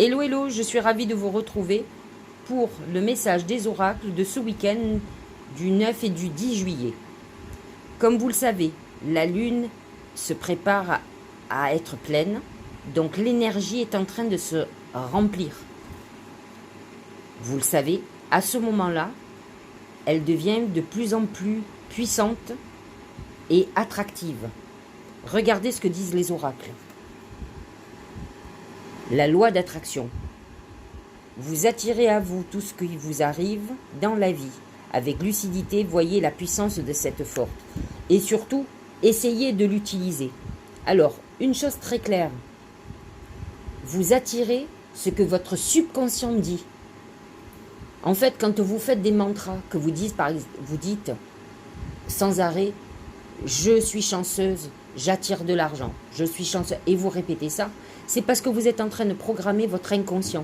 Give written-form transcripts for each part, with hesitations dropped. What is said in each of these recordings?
Hello, hello, je suis ravie de vous retrouver pour le message des oracles de ce week-end du 9 et du 10 juillet. Comme vous le savez, la lune se prépare à être pleine, donc l'énergie est en train de se remplir. Vous le savez, à ce moment-là, elle devient de plus en plus puissante et attractive. Regardez ce que disent les oracles. La loi d'attraction. Vous attirez à vous tout ce qui vous arrive dans la vie. Avec lucidité, voyez la puissance de cette force. Et surtout, essayez de l'utiliser. Alors, une chose très claire. Vous attirez ce que votre subconscient dit. En fait, quand vous faites des mantras, que vous dites sans arrêt, je suis chanceuse, j'attire de l'argent, je suis chanceuse, et vous répétez ça, c'est parce que vous êtes en train de programmer votre inconscient.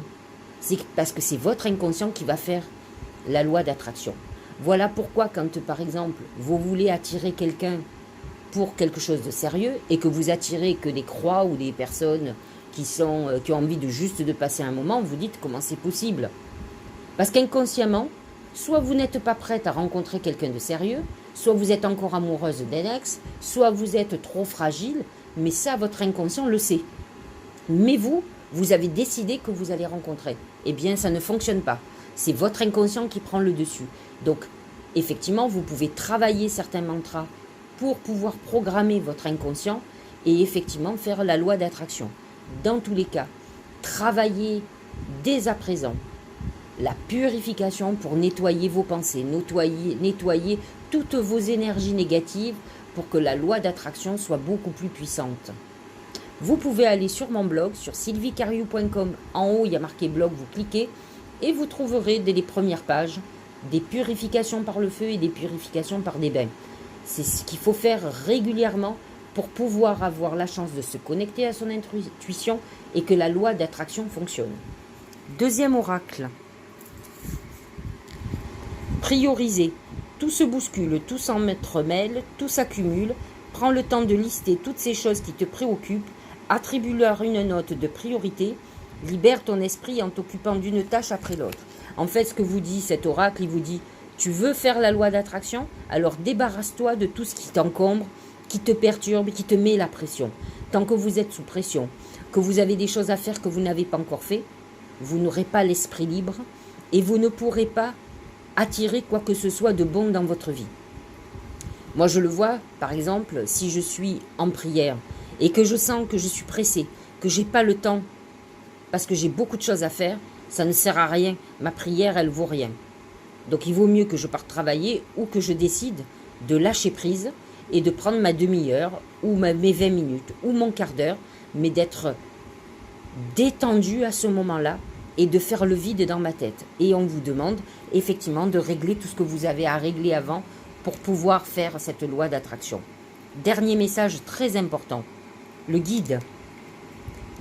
C'est parce que c'est votre inconscient qui va faire la loi d'attraction. Voilà pourquoi quand, par exemple, vous voulez attirer quelqu'un pour quelque chose de sérieux et que vous attirez que des croix ou des personnes qui ont envie de juste de passer un moment, vous dites comment c'est possible. Parce qu'inconsciemment, soit vous n'êtes pas prête à rencontrer quelqu'un de sérieux, soit vous êtes encore amoureuse d'un ex, soit vous êtes trop fragile, mais ça, votre inconscient le sait. Mais vous avez décidé que vous allez rencontrer. Eh bien, ça ne fonctionne pas. C'est votre inconscient qui prend le dessus. Donc, effectivement, vous pouvez travailler certains mantras pour pouvoir programmer votre inconscient et effectivement faire la loi d'attraction. Dans tous les cas, travaillez dès à présent la purification pour nettoyer vos pensées, nettoyer toutes vos énergies négatives pour que la loi d'attraction soit beaucoup plus puissante. Vous pouvez aller sur mon blog, sur sylviecariou.com. En haut, il y a marqué blog, vous cliquez et vous trouverez dès les premières pages des purifications par le feu et des purifications par des bains. C'est ce qu'il faut faire régulièrement pour pouvoir avoir la chance de se connecter à son intuition et que la loi d'attraction fonctionne. Deuxième oracle. Prioriser. Tout se bouscule, tout s'entremêle, tout s'accumule. Prends le temps de lister toutes ces choses qui te préoccupent. Attribue-leur une note de priorité. Libère ton esprit en t'occupant d'une tâche après l'autre. En fait, ce que vous dit cet oracle, il vous dit, tu veux faire la loi d'attraction? Alors débarrasse-toi de tout ce qui t'encombre, qui te perturbe, qui te met la pression. Tant que vous êtes sous pression, que vous avez des choses à faire que vous n'avez pas encore fait, vous n'aurez pas l'esprit libre et vous ne pourrez pas attirer quoi que ce soit de bon dans votre vie. Moi, je le vois, par exemple, si je suis en prière et que je sens que je suis pressée, que je n'ai pas le temps, parce que j'ai beaucoup de choses à faire, ça ne sert à rien. Ma prière, elle vaut rien. Donc, il vaut mieux que je parte travailler ou que je décide de lâcher prise et de prendre ma demi-heure ou mes 20 minutes ou mon quart d'heure, mais d'être détendu à ce moment-là et de faire le vide dans ma tête. Et on vous demande effectivement de régler tout ce que vous avez à régler avant pour pouvoir faire cette loi d'attraction. Dernier message très important, le guide.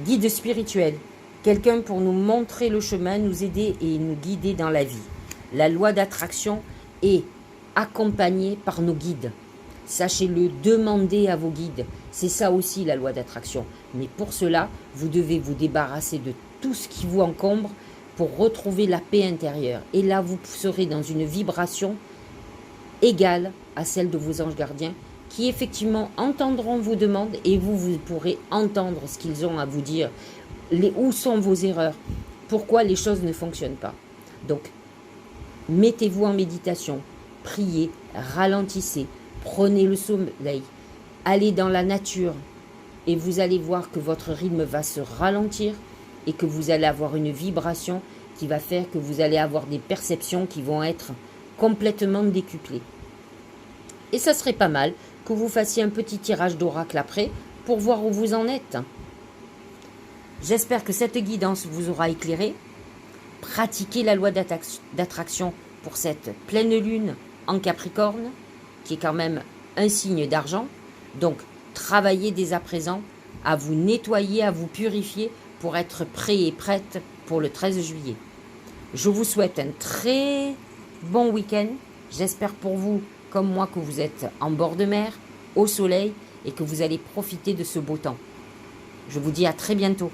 Guide spirituel. Quelqu'un pour nous montrer le chemin, nous aider et nous guider dans la vie. La loi d'attraction est accompagnée par nos guides. Sachez-le, demandez à vos guides. C'est ça aussi la loi d'attraction. Mais pour cela, vous devez vous débarrasser de tout ce qui vous encombre pour retrouver la paix intérieure. Et là, vous serez dans une vibration égale à celle de vos anges gardiens qui effectivement entendront vos demandes et vous pourrez entendre ce qu'ils ont à vous dire. Où sont vos erreurs? Pourquoi les choses ne fonctionnent pas? Donc, mettez-vous en méditation, priez, ralentissez, prenez le sommeil, allez dans la nature et vous allez voir que votre rythme va se ralentir et que vous allez avoir une vibration qui va faire que vous allez avoir des perceptions qui vont être complètement décuplées. Et ça serait pas mal que vous fassiez un petit tirage d'oracle après pour voir où vous en êtes. J'espère que cette guidance vous aura éclairé. Pratiquez la loi d'attraction pour cette pleine lune en Capricorne, qui est quand même un signe d'argent. Donc, travaillez dès à présent à vous nettoyer, à vous purifier pour être prêt et prête pour le 13 juillet. Je vous souhaite un très bon week-end. J'espère pour vous, comme moi, que vous êtes en bord de mer, au soleil et que vous allez profiter de ce beau temps. Je vous dis à très bientôt.